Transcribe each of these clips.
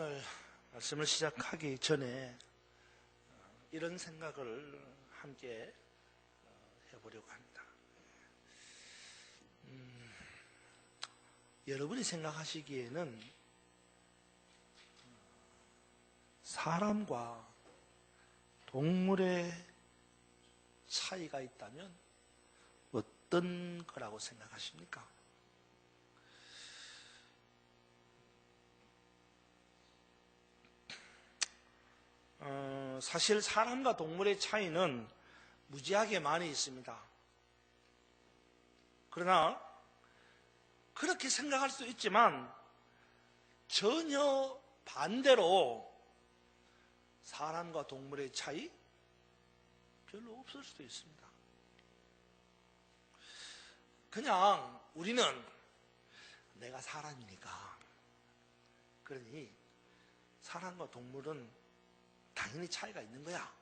오늘 말씀을 시작하기 전에 이런 생각을 함께 해보려고 합니다. 여러분이 생각하시기에는 사람과 동물의 차이가 있다면 어떤 거라고 생각하십니까? 사실 사람과 동물의 차이는 무지하게 많이 있습니다. 그러나 그렇게 생각할 수 있지만 전혀 반대로 사람과 동물의 차이 별로 없을 수도 있습니다. 그냥 우리는 내가 사람이니까, 그러니 사람과 동물은 당연히 차이가 있는 거야,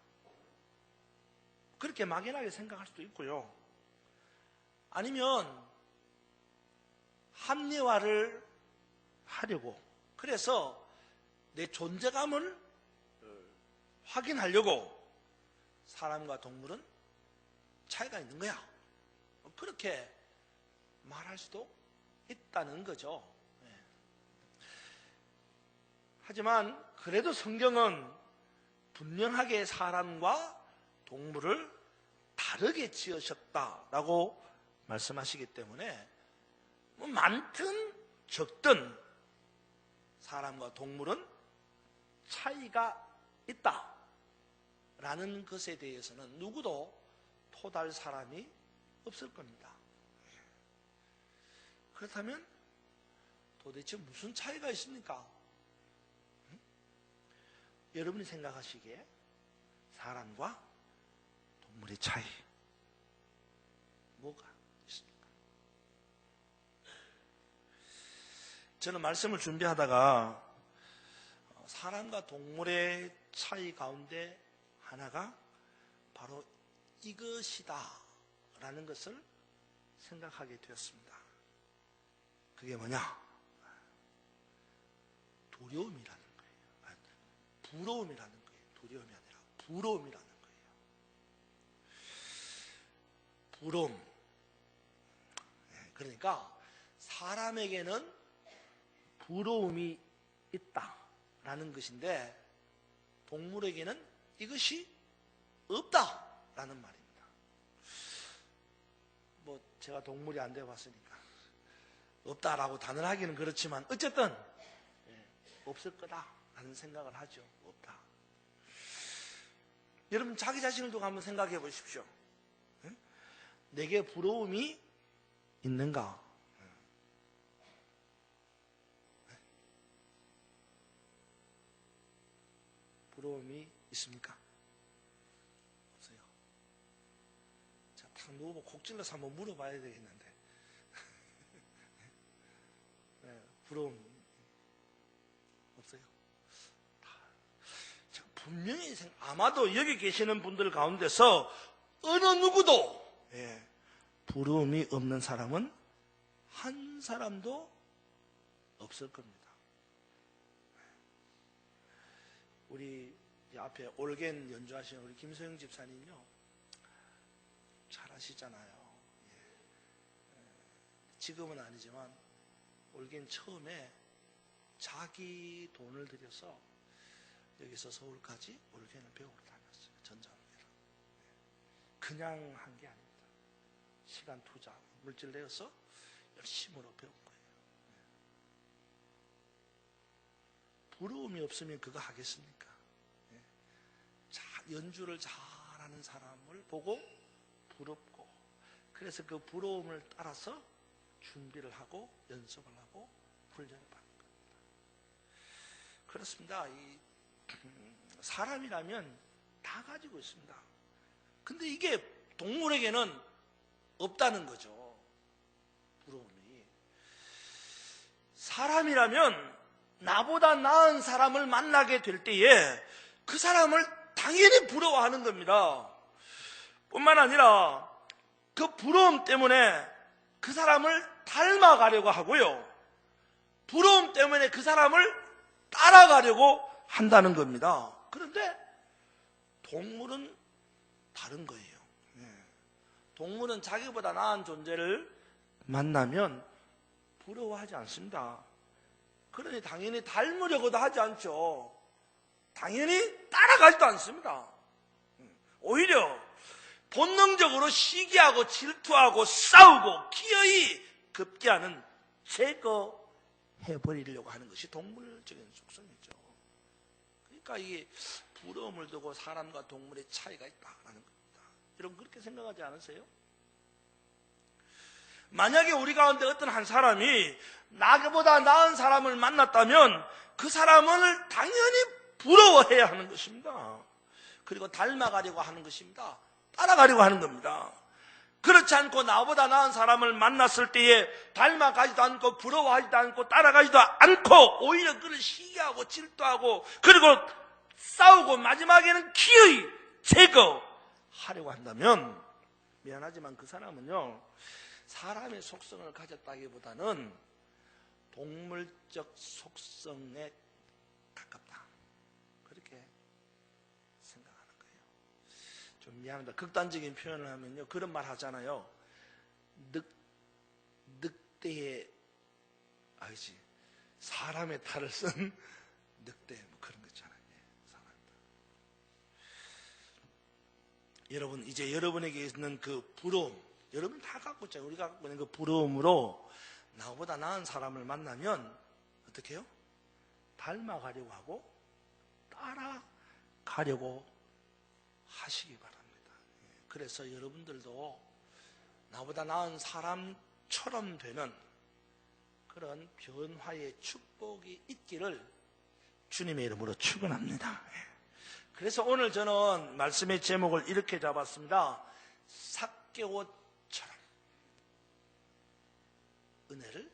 그렇게 막연하게 생각할 수도 있고요. 아니면 합리화를 하려고, 그래서 내 존재감을 확인하려고 사람과 동물은 차이가 있는 거야, 그렇게 말할 수도 있다는 거죠. 하지만 그래도 성경은 분명하게 사람과 동물을 다르게 지으셨다라고 말씀하시기 때문에 많든 적든 사람과 동물은 차이가 있다라는 것에 대해서는 누구도 토달 사람이 없을 겁니다. 그렇다면 도대체 무슨 차이가 있습니까? 여러분이 생각하시기에 사람과 동물의 차이 뭐가 있습니까? 저는 말씀을 준비하다가 사람과 동물의 차이 가운데 하나가 바로 이것이다 라는 것을 생각하게 되었습니다. 그게 뭐냐? 두려움이라는 거예요. 부러움이라는 거예요. 두려움이 아니라 부러움이라는 거예요. 부러움. 그러니까 사람에게는 부러움이 있다라는 것인데 동물에게는 이것이 없다라는 말입니다. 뭐 제가 동물이 안 되어봤으니까 없다라고 단언하기는 그렇지만 어쨌든 없을 거다라는 생각을 하죠. 없다. 여러분 자기 자신을 두고 한번 생각해 보십시오. 내게 부러움이 있는가? 부러움이 있습니까? 없어요. 자, 탁 누워보고 콕 찔러서 한번 물어봐야 되겠는데 부러움 없어요? 자, 분명히 아마도 여기 계시는 분들 가운데서 어느 누구도 부러움이 없는 사람은 한 사람도 없을 겁니다. 우리 앞에 올겐 연주하시는 우리 김소영 집사님요, 잘 아시잖아요. 지금은 아니지만 올겐 처음에 자기 돈을 들여서 여기서 서울까지 올겐을 배우러 다녔어요. 전자올겐을. 그냥 한 게 아닙니다. 시간 투자, 물질 내어서 열심으로 배운 거예요. 부러움이 없으면 그거 하겠습니까? 연주를 잘하는 사람을 보고 부럽고, 그래서 그 부러움을 따라서 준비를 하고 연습을 하고 훈련을 받는 겁니다. 그렇습니다. 사람이라면 다 가지고 있습니다. 근데 이게 동물에게는 없다는 거죠. 부러움이. 사람이라면 나보다 나은 사람을 만나게 될 때에 그 사람을 당연히 부러워하는 겁니다. 뿐만 아니라 그 부러움 때문에 그 사람을 닮아가려고 하고요, 부러움 때문에 그 사람을 따라가려고 한다는 겁니다. 그런데 동물은 다른 거예요. 동물은 자기보다 나은 존재를 만나면 부러워하지 않습니다. 그러니 당연히 닮으려고도 하지 않죠. 당연히 따라가지도 않습니다. 오히려 본능적으로 시기하고 질투하고 싸우고 기어이 급기야는 제거해버리려고 하는 것이 동물적인 속성이죠. 그러니까 이게 부러움을 두고 사람과 동물의 차이가 있다라는 겁니다. 여러분 그렇게 생각하지 않으세요? 만약에 우리 가운데 어떤 한 사람이 나보다 나은 사람을 만났다면 그 사람을 당연히 부러워해야 하는 것입니다. 그리고 닮아가려고 하는 것입니다. 따라가려고 하는 겁니다. 그렇지 않고 나보다 나은 사람을 만났을 때에 닮아가지도 않고 부러워하지도 않고 따라가지도 않고 오히려 그를 시기하고 질투하고 그리고 싸우고 마지막에는 기어이 제거하려고 한다면 미안하지만 그 사람은요 사람의 속성을 가졌다기보다는 동물적 속성에 가깝다 그렇게 생각하는 거예요. 좀 미안합니다. 극단적인 표현을 하면요 그런 말 하잖아요. 늑대의 알지 사람의 탈을 쓴 늑대 뭐 그런 거 있잖아요. 여러분 이제 여러분에게 있는 그 부러움 여러분 다 갖고 있잖아요. 우리가 갖고 있는 그 부러움으로 나보다 나은 사람을 만나면 어떻게 해요? 닮아가려고 하고 따라가려고 하시기 바랍니다. 그래서 여러분들도 나보다 나은 사람처럼 되는 그런 변화의 축복이 있기를 주님의 이름으로 축원합니다. 그래서 오늘 저는 말씀의 제목을 이렇게 잡았습니다. 삭개옷처럼 은혜를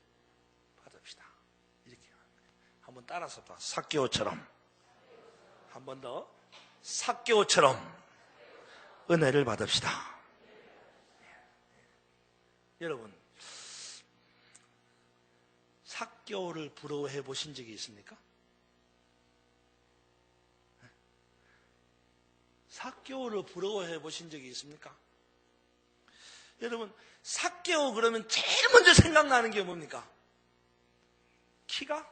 받읍시다. 이렇게 한번 따라서 봐. 삭개옷처럼 한 번 더 삭개옷처럼 은혜를 받읍시다. 여러분 삭개옷을 부러워해 보신 적이 있습니까? 삭개오를 부러워해 보신 적이 있습니까? 여러분 삭개오 그러면 제일 먼저 생각나는 게 뭡니까? 키가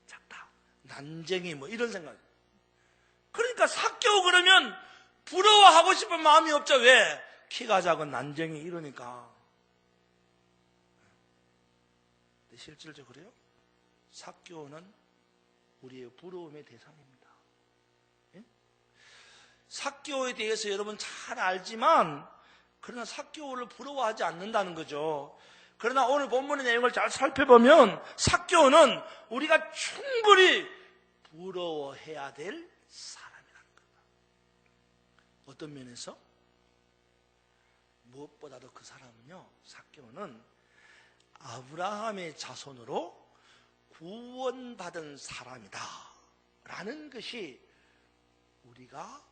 작다, 난쟁이 뭐 이런 생각. 그러니까 삭개오 그러면 부러워하고 싶은 마음이 없죠. 왜? 키가 작은 난쟁이 이러니까. 근데 실질적으로 그래요? 삭개오는 우리의 부러움의 대상입니다. 삭개오에 대해서 여러분 잘 알지만 그러나 삭개오를 부러워하지 않는다는 거죠. 그러나 오늘 본문의 내용을 잘 살펴보면 삭개오는 우리가 충분히 부러워해야 될 사람이라는 겁니다. 어떤 면에서? 무엇보다도 그 사람은요, 삭개오는 아브라함의 자손으로 구원받은 사람이다 라는 것이 우리가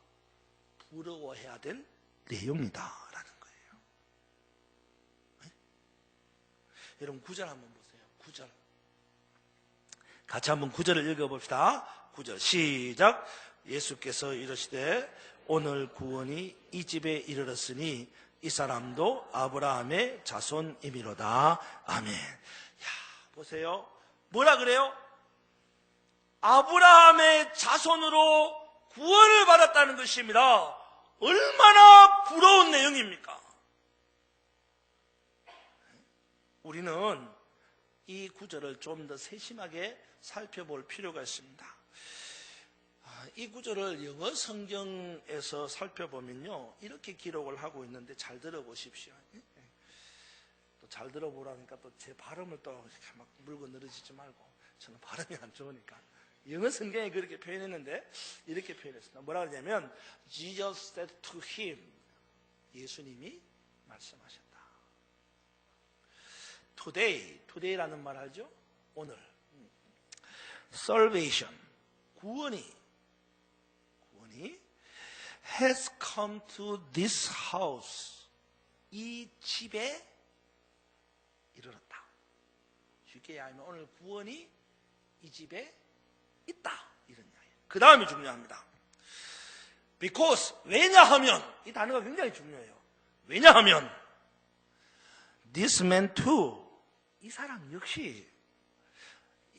부러워해야 될 내용이다라는 거예요. 네? 여러분 9절 한번 보세요. 9절 같이 한번 9절을 읽어봅시다. 9절 시작. 예수께서 이르시되 오늘 구원이 이 집에 이르렀으니 이 사람도 아브라함의 자손이미로다. 아멘. 야, 보세요. 뭐라 그래요? 아브라함의 자손으로 구원을 받았다는 것입니다. 얼마나 부러운 내용입니까? 우리는 이 구절을 좀 더 세심하게 살펴볼 필요가 있습니다. 이 구절을 영어 성경에서 살펴보면요, 이렇게 기록을 하고 있는데 잘 들어보십시오. 또 잘 들어보라니까 또 제 발음을 또 이렇게 막 물고 늘어지지 말고, 저는 발음이 안 좋으니까. 영어 성경에 그렇게 표현했는데 이렇게 표현했습니다. 뭐라 그러냐면 Jesus said to him, 예수님이 말씀하셨다. today라는 말 알죠? 오늘. salvation, 구원이 has come to this house, 이 집에 이르렀다. 쉽게 얘기하면 오늘 구원이 이 집에 있다. 이런 이야기예요. 그 다음이 중요합니다. because, 왜냐하면, 이 단어가 굉장히 중요해요. 왜냐하면, this man too, 이 사람 역시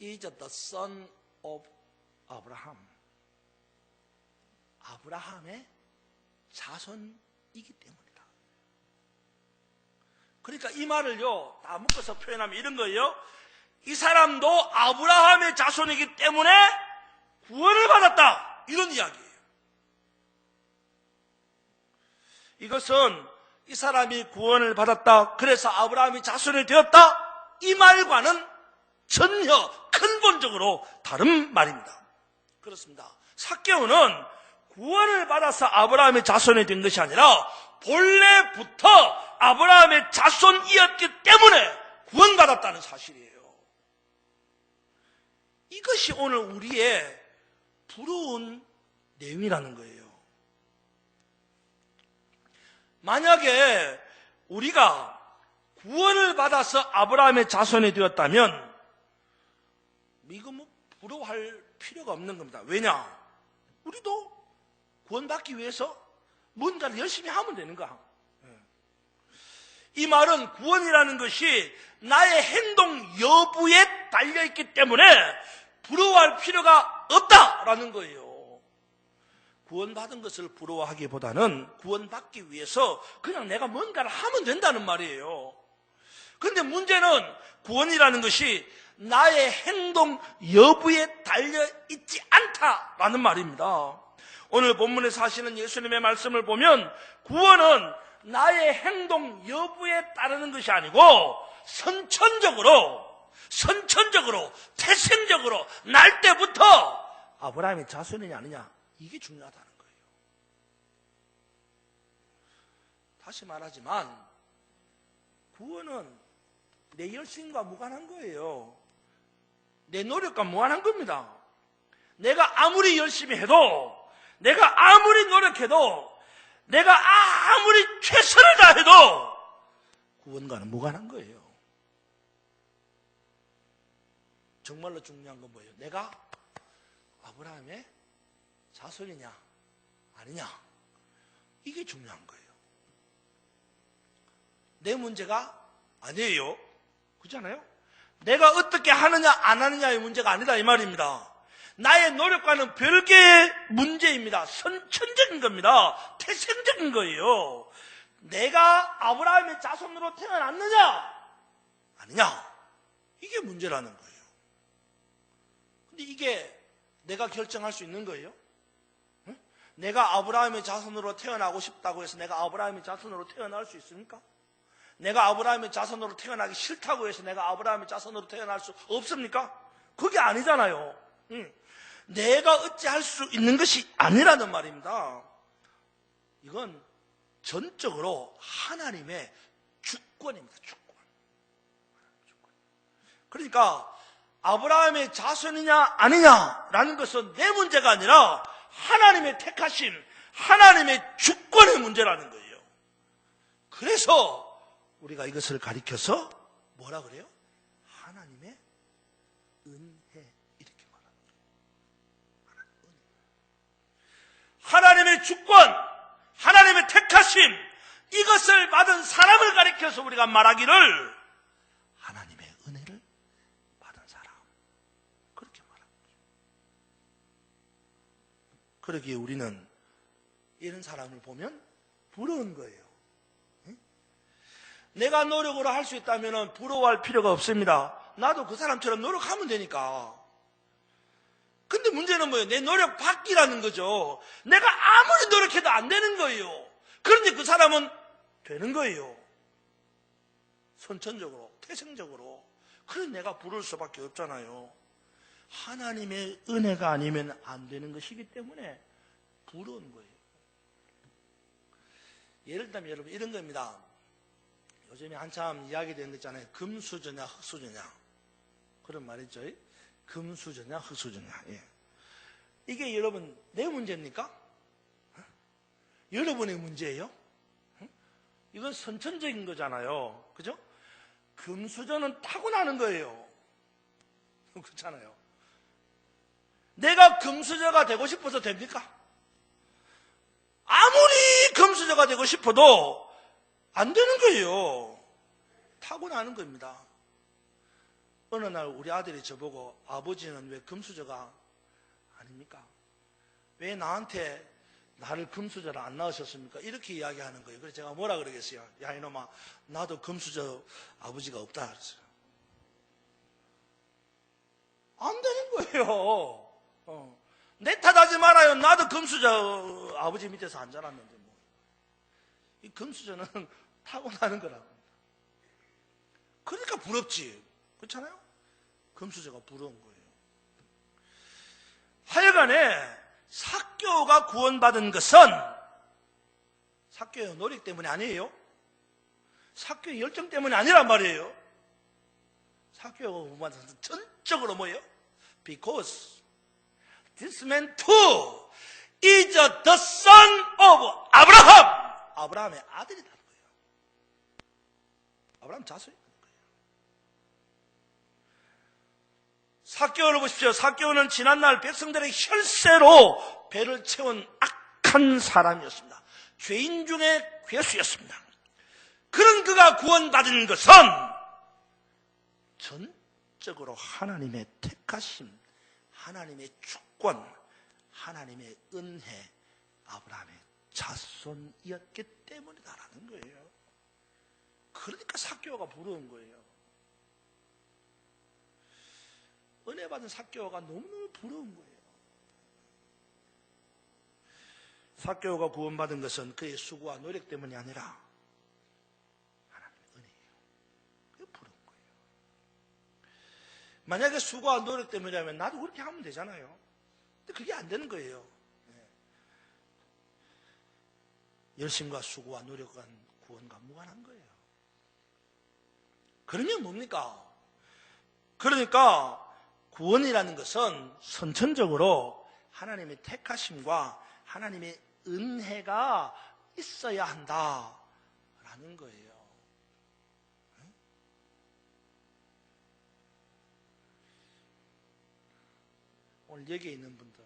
is the son of Abraham. 아브라함의 자손이기 때문이다. 그러니까 이 말을요, 다 묶어서 표현하면 이런 거예요. 이 사람도 아브라함의 자손이기 때문에 구원을 받았다. 이런 이야기예요. 이것은 이 사람이 구원을 받았다. 그래서 아브라함이 자손이 되었다. 이 말과는 전혀 근본적으로 다른 말입니다. 그렇습니다. 삭개오는 구원을 받아서 아브라함의 자손이 된 것이 아니라 본래부터 아브라함의 자손이었기 때문에 구원받았다는 사실이에요. 이것이 오늘 우리의 부러운 내용이라는 거예요. 만약에 우리가 구원을 받아서 아브라함의 자손이 되었다면 이거 뭐 부러워할 필요가 없는 겁니다. 왜냐? 우리도 구원받기 위해서 뭔가를 열심히 하면 되는 거야. 이 말은 구원이라는 것이 나의 행동 여부에 달려있기 때문에 부러워할 필요가 없다라는 거예요. 구원받은 것을 부러워하기보다는 구원받기 위해서 그냥 내가 뭔가를 하면 된다는 말이에요. 그런데 문제는 구원이라는 것이 나의 행동 여부에 달려있지 않다라는 말입니다. 오늘 본문에서 하시는 예수님의 말씀을 보면 구원은 나의 행동 여부에 따르는 것이 아니고 선천적으로 태생적으로 날 때부터 아브라함의 자손이냐 아니냐 이게 중요하다는 거예요. 다시 말하지만 구원은 내 열심과 무관한 거예요. 내 노력과 무관한 겁니다. 내가 아무리 열심히 해도, 내가 아무리 노력해도, 내가 아무리 최선을 다해도 구원과는 무관한 거예요. 정말로 중요한 건 뭐예요? 내가 아브라함의 자손이냐 아니냐 이게 중요한 거예요. 내 문제가 아니에요. 그렇잖아요? 내가 어떻게 하느냐 안 하느냐의 문제가 아니다 이 말입니다. 나의 노력과는 별개의 문제입니다. 선천적인 겁니다. 태생적인 거예요. 내가 아브라함의 자손으로 태어났느냐 아니냐 이게 문제라는 거예요. 근데 이게 내가 결정할 수 있는 거예요? 응? 내가 아브라함의 자손으로 태어나고 싶다고 해서 내가 아브라함의 자손으로 태어날 수 있습니까? 내가 아브라함의 자손으로 태어나기 싫다고 해서 내가 아브라함의 자손으로 태어날 수 없습니까? 그게 아니잖아요. 내가 어찌할 수 있는 것이 아니라는 말입니다. 이건 전적으로 하나님의 주권입니다. 주권. 그러니까 아브라함의 자손이냐 아니냐라는 것은 내 문제가 아니라 하나님의 택하심, 하나님의 주권의 문제라는 거예요. 그래서 우리가 이것을 가리켜서 뭐라 그래요? 하나님의 은혜 이렇게 말합니다. 하나님의 주권, 하나님의 택하심 이것을 받은 사람을 가리켜서 우리가 말하기를 하나님의 은혜를 받은 사람 그렇게 말합니다. 그러기에 우리는 이런 사람을 보면 부러운 거예요. 내가 노력으로 할 수 있다면 부러워할 필요가 없습니다. 나도 그 사람처럼 노력하면 되니까. 근데 문제는 뭐예요? 내 노력 밖이라는 거죠. 내가 아무리 노력해도 안 되는 거예요. 그런데 그 사람은 되는 거예요. 선천적으로, 태생적으로. 그래서 내가 부러울 수밖에 없잖아요. 하나님의 은혜가 아니면 안 되는 것이기 때문에 부러운 거예요. 예를 들면 여러분 이런 겁니다. 요즘에 한참 이야기되는 거 있잖아요. 금수저냐 흙수저냐 그런 말 있죠. 금수저냐 흙수저냐. 예. 이게 여러분 내 문제입니까? 여러분의 문제예요? 이건 선천적인 거잖아요. 그죠? 금수저는 타고나는 거예요. 그렇잖아요. 내가 금수저가 되고 싶어서 됩니까? 아무리 금수저가 되고 싶어도 안 되는 거예요. 타고나는 겁니다. 어느 날 우리 아들이 저보고 아버지는 왜 금수저가 아닙니까? 왜 나를 금수저를 안 낳으셨습니까? 이렇게 이야기하는 거예요. 그래서 제가 뭐라 그러겠어요? 야 이놈아, 나도 금수저 아버지가 없다 그랬어요. 안 되는 거예요. 내 탓하지 말아요. 나도 금수저 아버지 밑에서 안 자랐는데 뭐. 이 금수저는 타고나는 거라고. 그러니까 부럽지. 그렇잖아요? 금수저가 부러운 거예요. 하여간에 삭개오가 구원받은 것은 삭개오의 노력 때문이 아니에요. 삭개오의 열정 때문이 아니란 말이에요. 삭개오가 구원받은 것은 전적으로 뭐예요? Because this man too is the son of Abraham. 아브라함의 아들이라는 거예요. 아브라함 자손이라는 거예요. 삭개오를 보십시오. 삭개오는 지난날 백성들의 혈세로 배를 채운 악한 사람이었습니다. 죄인 중에 괴수였습니다. 그런 그가 구원받은 것은 전적으로 하나님의 택하심, 하나님의 주권, 하나님의 은혜, 아브라함의 자손이었기 때문이다라는 거예요. 그러니까 삭개오가 부러운 거예요. 은혜 받은 삭개오가 너무너무 부러운 거예요. 삭개오가 구원받은 것은 그의 수고와 노력 때문이 아니라 하나님의 은혜예요. 그게 부러운 거예요. 만약에 수고와 노력 때문이라면 나도 그렇게 하면 되잖아요. 근데 그게 안 되는 거예요. 열심과 수고와 노력은 구원과 무관한 거예요. 그러면 뭡니까? 그러니까 구원이라는 것은 선천적으로 하나님의 택하심과 하나님의 은혜가 있어야 한다라는 거예요. 오늘 여기에 있는 분들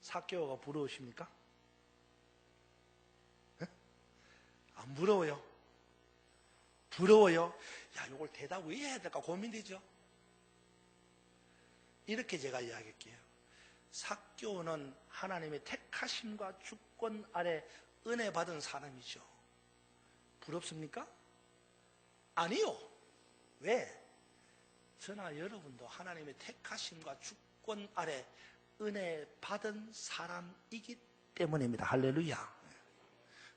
삭개오가 부러우십니까? 안 부러워요? 부러워요? 야, 이걸 대답 왜 해야 될까 고민되죠? 이렇게 제가 이야기할게요. 삭개오는 하나님의 택하심과 주권 아래 은혜 받은 사람이죠. 부럽습니까? 아니요. 왜? 저나 여러분도 하나님의 택하심과 주권 아래 은혜 받은 사람이기 때문입니다. 할렐루야.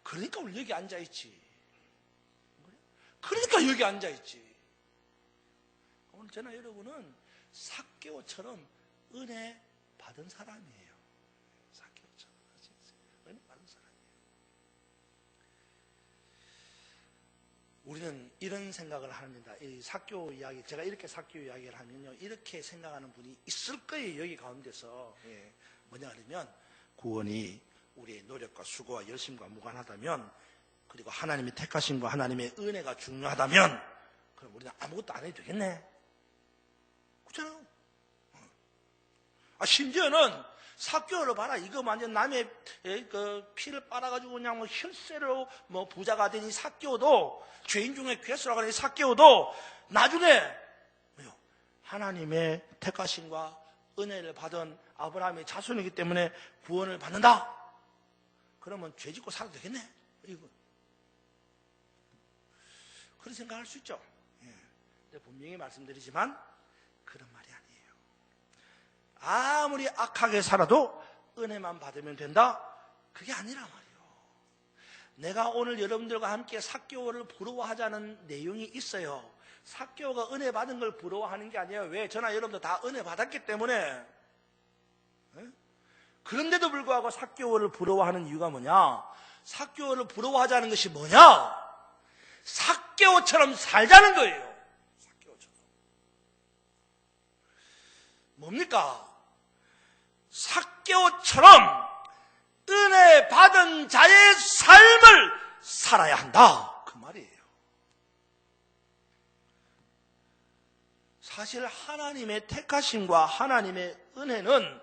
그러니까 우리 여기 앉아있지. 그러니까 여기 앉아있지. 오늘 저나 여러분은 삭개오처럼 은혜 받은 사람이에요. 삭개오처럼 은혜 받은 사람이에요. 우리는 이런 생각을 합니다. 이 삭개오 이야기, 제가 이렇게 삭개오 이야기를 하면요, 이렇게 생각하는 분이 있을 거예요. 여기 가운데서. 뭐냐 하면 구원이 우리의 노력과 수고와 열심과 무관하다면, 그리고 하나님의 택하심과 하나님의 은혜가 중요하다면, 그럼 우리는 아무것도 안 해도 되겠네. 그렇잖아요. 심지어는 삭개오를 봐라. 이거 완전 남의 그 피를 빨아가지고 그냥 뭐 혈세로 뭐 부자가 되니 삭개오도, 죄인 중에 괴수라고 하니 삭개오도 나중에 하나님의 택하심과 은혜를 받은 아브라함의 자손이기 때문에 구원을 받는다. 그러면 죄 짓고 살아도 되겠네. 이거. 그런 생각할 수 있죠. 근데 분명히 말씀드리지만 그런 말이 아니에요. 아무리 악하게 살아도 은혜만 받으면 된다? 그게 아니라 말이에요. 내가 오늘 여러분들과 함께 삭개오를 부러워하자는 내용이 있어요. 삭개오가 은혜 받은 걸 부러워하는 게 아니에요. 왜? 저나 여러분도 다 은혜 받았기 때문에. 그런데도 불구하고 삭개오를 부러워하는 이유가 뭐냐? 삭개오를 부러워하자는 것이 뭐냐? 삭개오처럼 살자는 거예요. 삭개오처럼. 뭡니까? 삭개오처럼 은혜 받은 자의 삶을 살아야 한다. 그 말이에요. 사실 하나님의 택하심과 하나님의 은혜는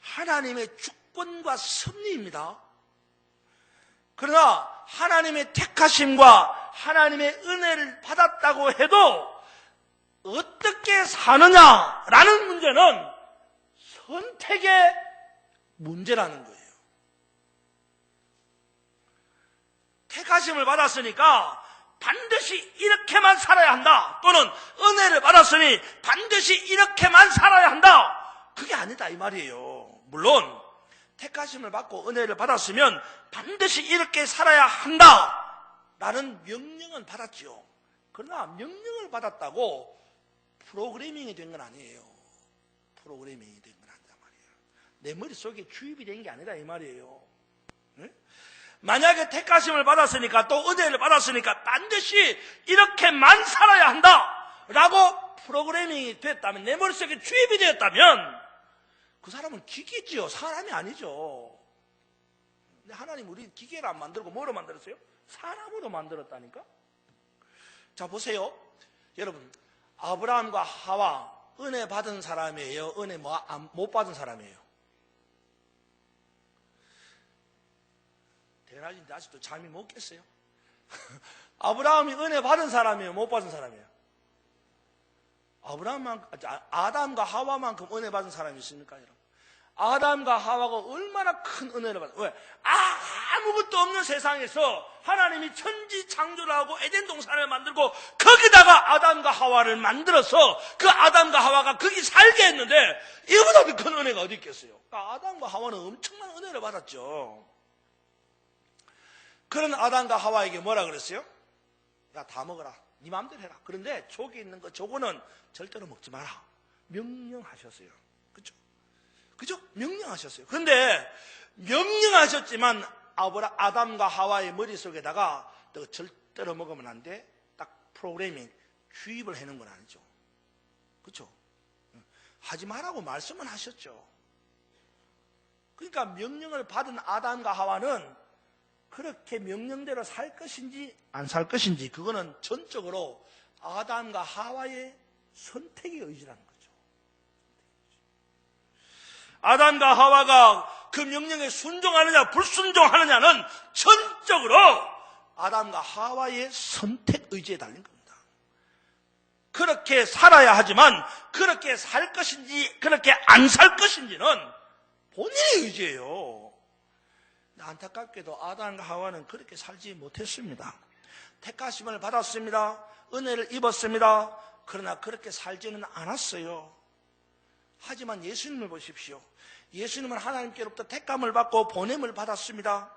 하나님의 주권과 섭리입니다. 그러나 하나님의 택하심과 하나님의 은혜를 받았다고 해도 어떻게 사느냐라는 문제는 선택의 문제라는 거예요. 택하심을 받았으니까 반드시 이렇게만 살아야 한다. 또는 은혜를 받았으니 반드시 이렇게만 살아야 한다. 그게 아니다 이 말이에요. 물론 택하심을 받고 은혜를 받았으면 반드시 이렇게 살아야 한다 라는 명령은 받았죠. 그러나 명령을 받았다고 프로그래밍이 된 건 아니에요. 프로그래밍이 된 건 아니다 말이에요. 내 머릿속에 주입이 된 게 아니다 이 말이에요. 네? 만약에 택하심을 받았으니까 또 은혜를 받았으니까 반드시 이렇게만 살아야 한다 라고 프로그래밍이 됐다면, 내 머릿속에 주입이 되었다면 그 사람은 기계지요. 사람이 아니죠. 근데 하나님 우리 기계를 안 만들고 뭐로 만들었어요? 사람으로 만들었다니까. 자 보세요. 여러분, 아브라함과 하와 은혜 받은 사람이에요? 은혜 못 받은 사람이에요? 대낮인데 아직도 잠이 못 깼어요? 아브라함이 은혜 받은 사람이에요? 못 받은 사람이에요? 아담과 하와만큼 은혜 받은 사람이 있습니까, 여러분? 아담과 하와가 얼마나 큰 은혜를 받았어요. 왜? 아무것도 없는 세상에서 하나님이 천지 창조를 하고 에덴 동산을 만들고 거기다가 아담과 하와를 만들어서 그 아담과 하와가 거기 살게 했는데 이보다 더 큰 은혜가 어디 있겠어요? 그러니까 아담과 하와는 엄청난 은혜를 받았죠. 그런 아담과 하와에게 뭐라 그랬어요? 야, 다 먹어라. 네 마음대로 해라. 그런데 저기 있는 거 저거는 절대로 먹지 마라. 명령하셨어요. 그렇죠? 그죠? 명령하셨어요. 그런데 명령하셨지만 아담과 하와의 머릿속에다가 너 절대로 먹으면 안 돼. 딱 프로그래밍 주입을 해놓은 건 아니죠. 그렇죠? 하지 말라고 말씀은 하셨죠. 그러니까 명령을 받은 아담과 하와는 그렇게 명령대로 살 것인지 안 살 것인지 그거는 전적으로 아담과 하와의 선택의 의지라는 거죠. 아담과 하와가 그 명령에 순종하느냐 불순종하느냐는 전적으로 아담과 하와의 선택 의지에 달린 겁니다. 그렇게 살아야 하지만 그렇게 살 것인지 그렇게 안 살 것인지는 본인의 의지예요. 안타깝게도 아담과 하와는 그렇게 살지 못했습니다. 택하심을 받았습니다. 은혜를 입었습니다. 그러나 그렇게 살지는 않았어요. 하지만 예수님을 보십시오. 예수님은 하나님께로부터 택감을 받고 보냄을 받았습니다.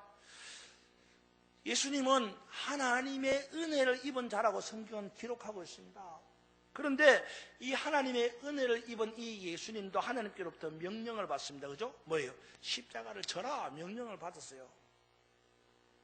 예수님은 하나님의 은혜를 입은 자라고 성경은 기록하고 있습니다. 그런데 이 하나님의 은혜를 입은 이 예수님도 하나님께로부터 명령을 받습니다. 그죠? 뭐예요? 십자가를 져라 명령을 받았어요.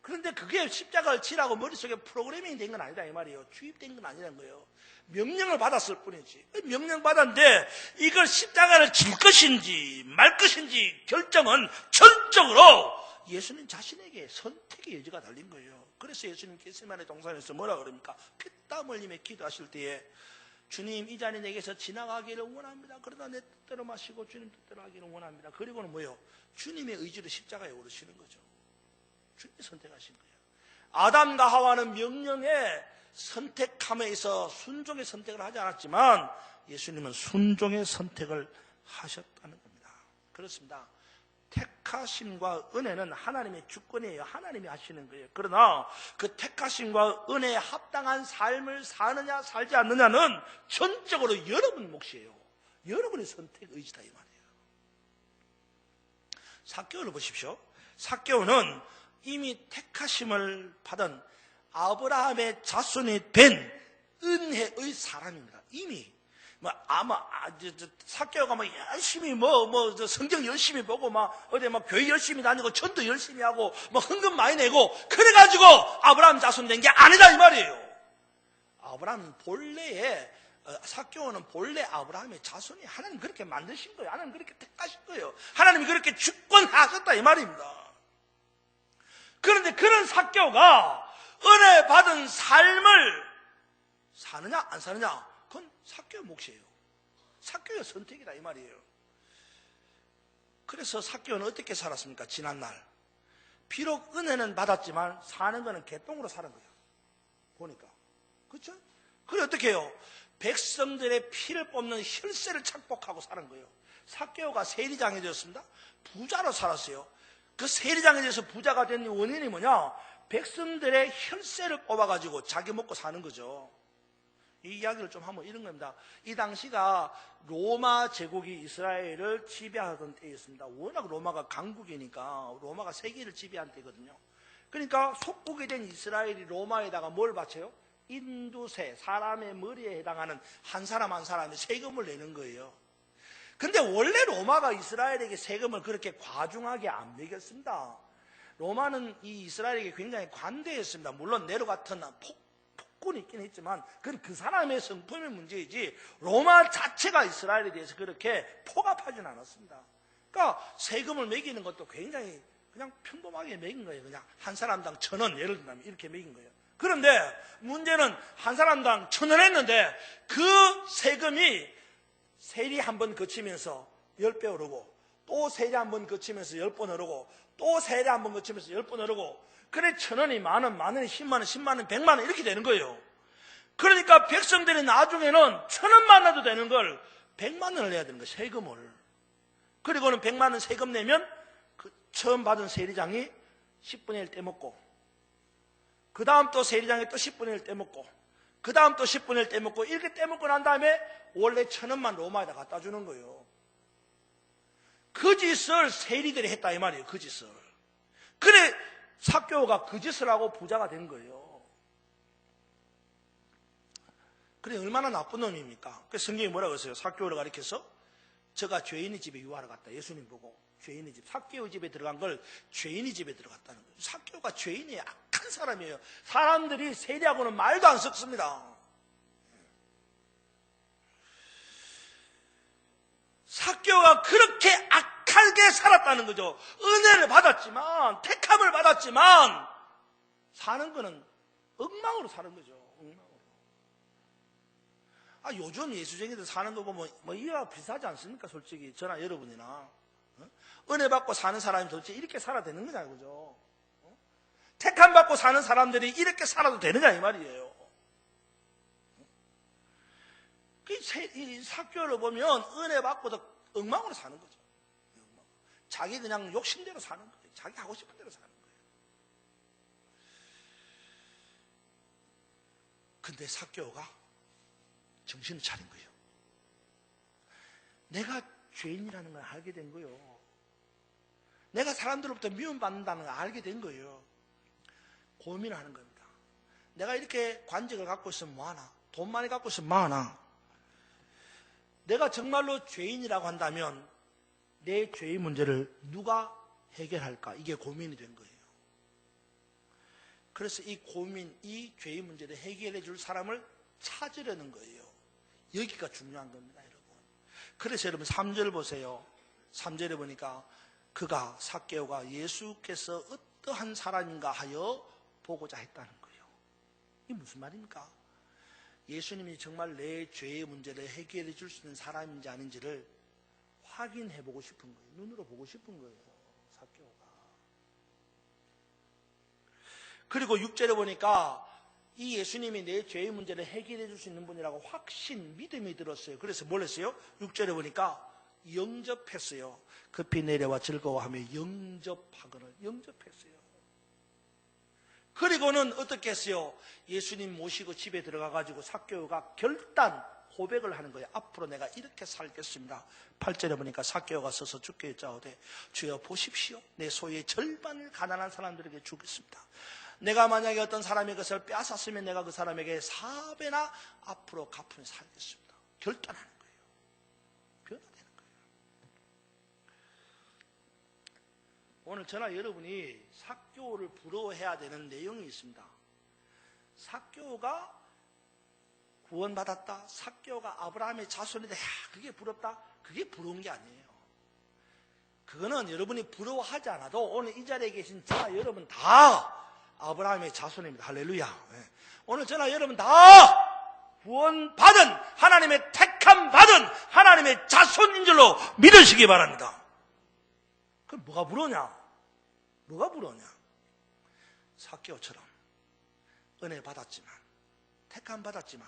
그런데 그게 십자가를 지라고 머릿속에 프로그래밍이 된 건 아니다 이 말이에요. 주입된 건 아니라는 거예요. 명령을 받았을 뿐이지. 명령 받았는데 이걸 십자가를 질 것인지 말 것인지 결정은 전적으로 예수님 자신에게 선택의 여지가 달린 거예요. 그래서 예수님 겟세마네 동산에서 뭐라 그럽니까? 피땀 흘리며 기도하실 때에 주님 이 잔이 내게서 지나가기를 원합니다. 그러나 내 뜻대로 마시고 주님 뜻대로 하기를 원합니다. 그리고는 뭐예요? 주님의 의지로 십자가에 오르시는 거죠. 주님이 선택하신 거예요. 아담과 하와는 명령에 선택함에 있어 순종의 선택을 하지 않았지만 예수님은 순종의 선택을 하셨다는 겁니다. 그렇습니다. 택하심과 은혜는 하나님의 주권이에요. 하나님이 하시는 거예요. 그러나 그 택하심과 은혜에 합당한 삶을 사느냐 살지 않느냐는 전적으로 여러분 몫이에요. 여러분의 선택 의지다 이 말이에요. 삭개오를 보십시오. 삭개오는 이미 택하심을 받은 아브라함의 자손이 된 은혜의 사람입니다. 이미 삭개오가 열심히 성경 열심히 보고 어디 교회 열심히 다니고 전도 열심히 하고 헌금 많이 내고 그래가지고 아브라함 자손 된 게 아니다 이 말이에요. 아브라함은 본래에 삭개오는 본래 아브라함의 자손이 하나님 그렇게 만드신 거예요. 하나님 그렇게 택하신 거예요. 하나님이 그렇게 주권하셨다 이 말입니다. 그런데 그런 삭개오가 은혜 받은 삶을 사느냐 안 사느냐 그건 삭개오 몫이에요. 삭개오의 선택이다 이 말이에요. 그래서 삭개오는 어떻게 살았습니까? 지난날 비록 은혜는 받았지만 사는 거는 개똥으로 사는 거예요. 보니까 그렇죠? 그래 어떻게 해요? 백성들의 피를 뽑는 혈세를 착복하고 사는 거예요. 삭개오가 세리장이 되었습니다. 부자로 살았어요. 그 세리장에 대해서 부자가 된 원인이 뭐냐? 백성들의 혈세를 뽑아가지고 자기 먹고 사는 거죠. 이 이야기를 좀 하면 이런 겁니다. 이 당시가 로마 제국이 이스라엘을 지배하던 때였습니다. 워낙 로마가 강국이니까 로마가 세계를 지배한 때거든요. 그러니까 속국이 된 이스라엘이 로마에다가 뭘 바쳐요? 인두세, 사람의 머리에 해당하는 한 사람 한 사람이 세금을 내는 거예요. 근데 원래 로마가 이스라엘에게 세금을 그렇게 과중하게 안 매겼습니다. 로마는 이 이스라엘에게 굉장히 관대했습니다. 물론 네로 같은 폭군이 있긴 했지만 그건 그 사람의 성품의 문제이지 로마 자체가 이스라엘에 대해서 그렇게 폭압하지는 않았습니다. 그러니까 세금을 매기는 것도 굉장히 그냥 평범하게 매긴 거예요. 그냥 한 사람당 1,000원 예를 들면 이렇게 매긴 거예요. 그런데 문제는 한 사람당 1,000원 했는데 그 세금이 세리 한 번 거치면서 10배 오르고 또 세리 한 번 거치면서 10번 오르고 또 세리 한 번 거치면서 10번 오르고 그래 1,000원이 만원, 만원이 10만원, 10만원, 100만원 이렇게 되는 거예요. 그러니까 백성들이 나중에는 1,000원만 내도 되는 걸 100만원을 내야 되는 거예요. 세금을. 그리고는 100만원 세금 내면 그 처음 받은 세리장이 10분의 1 떼먹고 그 다음 또 세리장이 또 10분의 1 떼먹고 그 다음 또 10분의 1 떼먹고 이렇게 떼먹고 난 다음에 원래 1,000원만 로마에다 갖다 주는 거예요. 그 짓을 세리들이 했다 이 말이에요. 그 짓을. 그래 삭개오가 그 짓을 하고 부자가 된 거예요. 그래 얼마나 나쁜 놈입니까? 그 성경이 뭐라고 했어요? 삭개오를 가리켜서 저가 죄인의 집에 유하러 갔다. 예수님 보고 죄인의 집, 삭개오 집에 들어간 걸 죄인의 집에 들어갔다는 거예요. 삭개오가 죄인이 악한 사람이에요. 사람들이 세리하고는 말도 안 섞습니다. 삭개오가 그렇게 악하게 살았다는 거죠. 은혜를 받았지만, 택함을 받았지만 사는 거는 엉망으로 사는 거죠. 엉망으로. 요즘 예수쟁이들 사는 거 보면 이와 비슷하지 않습니까? 솔직히 저나 여러분이나 은혜 받고 사는 사람이 도대체 이렇게 살아야 되는 거냐 그죠? 택함 받고 사는 사람들이 이렇게 살아도 되느냐 이 말이에요. 이 삭개오를 보면 은혜 받고도 엉망으로 사는 거죠. 자기 그냥 욕심대로 사는 거예요. 자기 하고 싶은 대로 사는 거예요. 근데 삭개오가 정신을 차린 거예요. 내가 죄인이라는 걸 알게 된 거예요. 내가 사람들로부터 미움받는다는 걸 알게 된 거예요. 고민을 하는 겁니다. 내가 이렇게 관직을 갖고 있으면 뭐하나? 돈 많이 갖고 있으면 뭐하나? 내가 정말로 죄인이라고 한다면 내 죄의 문제를 누가 해결할까? 이게 고민이 된 거예요. 그래서 이 고민, 이 죄의 문제를 해결해 줄 사람을 찾으려는 거예요. 여기가 중요한 겁니다, 여러분. 그래서 여러분 3절 보세요. 3절에 보니까 그가 삭개오가 예수께서 어떠한 사람인가 하여 보고자 했다는 거예요. 이게 무슨 말입니까? 예수님이 정말 내 죄의 문제를 해결해 줄 수 있는 사람인지 아닌지를 확인해 보고 싶은 거예요. 눈으로 보고 싶은 거예요. 삭개오가. 그리고 6절에 보니까 이 예수님이 내 죄의 문제를 해결해 줄 수 있는 분이라고 확신, 믿음이 들었어요. 그래서 뭘 했어요? 6절에 보니까 영접했어요. 급히 내려와 즐거워하며 영접하거늘 영접했어요. 그리고는 어떻게 했어요? 예수님 모시고 집에 들어가가지고 삭개오가 결단, 고백을 하는 거예요. 앞으로 내가 이렇게 살겠습니다. 8절에 보니까 삭개오가 서서 주께 여짜오되 주여 보십시오. 내 소유의 절반을 가난한 사람들에게 주겠습니다. 내가 만약에 어떤 사람의 것을 빼앗았으면 내가 그 사람에게 4배나 앞으로 갚으며 살겠습니다. 결단하는 거예요. 변화되는 거예요. 오늘 저나 여러분이 삭개오를 부러워해야 되는 내용이 있습니다. 삭개오가 구원받았다. 삭개오가 아브라함의 자손이다. 야, 그게 부럽다. 그게 부러운 게 아니에요. 그거는 여러분이 부러워하지 않아도 오늘 이 자리에 계신 저나 여러분 다 아브라함의 자손입니다. 할렐루야. 네. 오늘 저나 여러분 다 구원받은 하나님의 택함 택함받은 하나님의 자손인 줄로 믿으시기 바랍니다. 그럼 뭐가 부러냐? 뭐가 부러냐? 삭개오처럼 은혜 받았지만, 택함 받았지만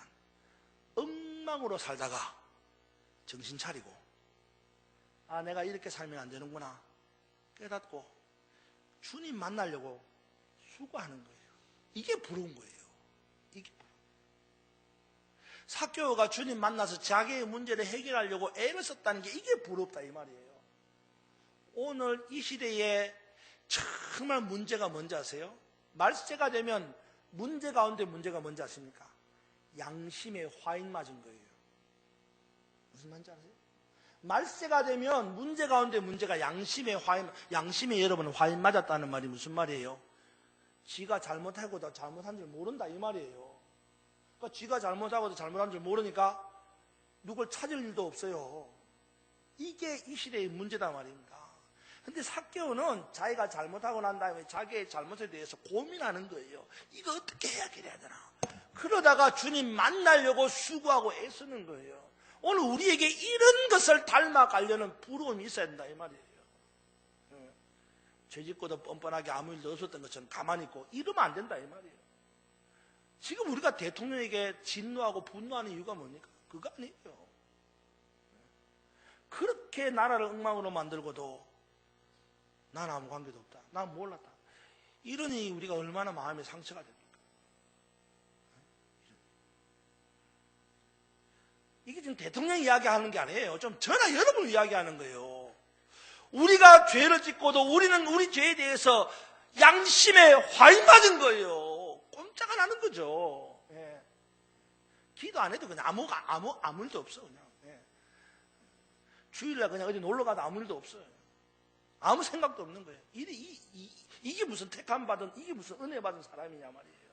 엉망으로 살다가 정신 차리고, 아, 내가 이렇게 살면 안 되는구나 깨닫고 주님 만나려고 수고하는 거예요. 이게 부러운 거예요. 이게 부러운 거예요. 삭개오가 주님 만나서 자기의 문제를 해결하려고 애를 썼다는 게 이게 부럽다 이 말이에요. 오늘 이 시대에 정말 문제가 뭔지 아세요? 말세가 되면 문제 가운데 문제가 뭔지 아십니까? 양심에 화인 맞은 거예요. 무슨 말인지 아세요? 말세가 되면 문제 가운데 문제가 양심에 여러분 화인 맞았다는 말이 무슨 말이에요? 지가 잘못하고도 잘못한 줄 모른다 이 말이에요. 그러니까 지가 잘못하고도 잘못한 줄 모르니까 누굴 찾을 일도 없어요. 이게 이 시대의 문제다 말입니다. 근데 삭개오는 자기가 잘못하고 난 다음에 자기의 잘못에 대해서 고민하는 거예요. 이거 어떻게 해결해야 되나? 그러다가 주님 만나려고 수고하고 애쓰는 거예요. 오늘 우리에게 이런 것을 닮아가려는 부러움이 있어야 된다 이 말이에요. 죄짓고도 뻔뻔하게 아무 일도 없었던 것처럼 가만히 있고 이러면 안 된다 이 말이에요. 지금 우리가 대통령에게 진노하고 분노하는 이유가 뭡니까? 그거 아니에요. 그렇게 나라를 엉망으로 만들고도 난 아무 관계도 없다. 난 몰랐다. 이러니 우리가 얼마나 마음에 상처가 됩니까? 이게 지금 대통령 이야기하는 게 아니에요. 좀 저나 여러분을 이야기하는 거예요. 우리가 죄를 짓고도 우리는 우리 죄에 대해서 양심에 화인 맞은 거예요. 꼼짝 안 하는 거죠. 예. 기도 안 해도 그냥 아무 일도 없어 그냥. 예. 주일날 그냥 어디 놀러 가도 아무 일도 없어요. 아무 생각도 없는 거예요. 이게 무슨 택함 받은, 이게 무슨 은혜 받은 사람이냐 말이에요.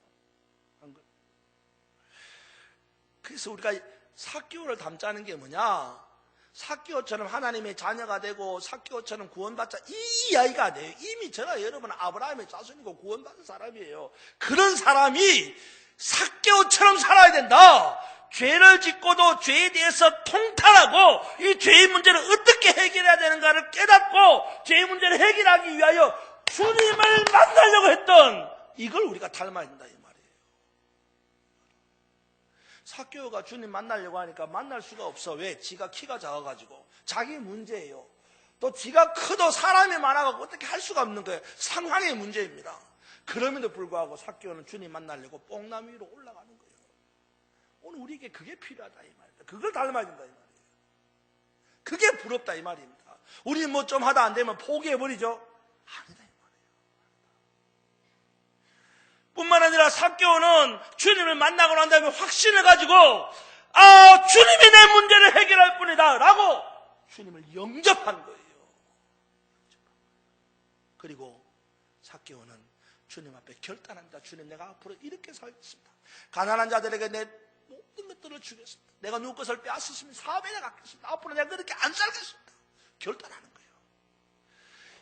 그래서 우리가 삭개오를 닮자는 게 뭐냐? 삭개오처럼 하나님의 자녀가 되고 삭개오처럼 구원받자 이 이야기가 아니에요. 이미 저나 여러분은 아브라함의 자손이고 구원받은 사람이에요. 그런 사람이 삭개오처럼 살아야 된다. 죄를 짓고도 죄에 대해서 통탄하고 이 죄의 문제를 어떻게 해결해야 되는가를 깨닫고 죄의 문제를 해결하기 위하여 주님을 만나려고 했던 이걸 우리가 닮아야 된다 이 말이에요. 삭개오가 주님 만나려고 하니까 만날 수가 없어. 왜? 지가 키가 작아가지고 자기 문제예요. 또 지가 크도 사람이 많아가지고 어떻게 할 수가 없는 거예요. 상황의 문제입니다. 그럼에도 불구하고 삭개오는 주님 만나려고 뽕나무 위로 올라가는 거예요. 오늘 우리에게 그게 필요하다 이 말입니다. 그걸 닮아야 된다 이 말이에요. 그게 부럽다 이 말입니다. 우리 뭐 좀 하다 안 되면 포기해버리죠? 아니다 이 말이에요. 뿐만 아니라 삭개오는 주님을 만나고 난 다음에 확신을 가지고 주님이 내 문제를 해결할 뿐이다 라고 주님을 영접한 거예요. 그리고 삭개오는 주님 앞에 결단합니다. 주님, 내가 앞으로 이렇게 살겠습니다. 가난한 자들에게 내 모든 것들을 주겠습니다. 내가 누구 것을 빼앗았으면 4배나 갚겠습니다. 앞으로 내가 그렇게 안 살겠습니다. 결단하는 거예요.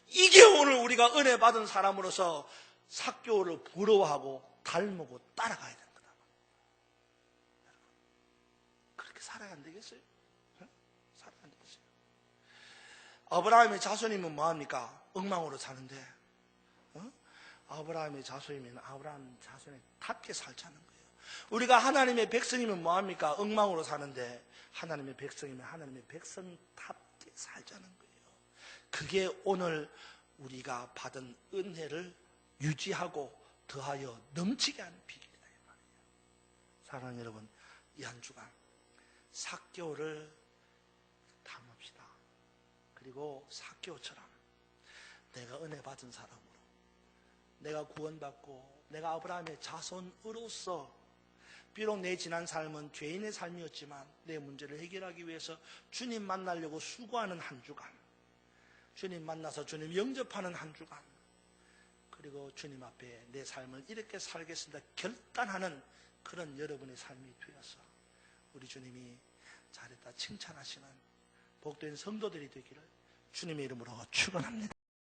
이게 오늘 우리가 은혜 받은 사람으로서 삭개오를 부러워하고 닮고 따라가야 되는 거다. 그렇게 살아야 안 되겠어요? 살아야 안 되겠어요? 아브라함의 자손이면 뭐합니까? 엉망으로 사는데 아브라함의 자손이면 아브라함 자손에 답게 살자는 거예요. 우리가 하나님의 백성이면 뭐합니까? 엉망으로 사는데 하나님의 백성이면 하나님의 백성답게 살자는 거예요. 그게 오늘 우리가 받은 은혜를 유지하고 더하여 넘치게 하는 비결이다 이 말이에요. 사랑하는 여러분, 이 한 주간 삭개오를 닮읍시다. 그리고 삭개오처럼 내가 은혜 받은 사람으로, 내가 구원받고 내가 아브라함의 자손으로서 비록 내 지난 삶은 죄인의 삶이었지만 내 문제를 해결하기 위해서 주님 만나려고 수고하는 한 주간, 주님 만나서 주님 영접하는 한 주간, 그리고 주님 앞에 내 삶을 이렇게 살겠습니다 결단하는 그런 여러분의 삶이 되어서 우리 주님이 잘했다 칭찬하시는 복된 성도들이 되기를 주님의 이름으로 축원합니다.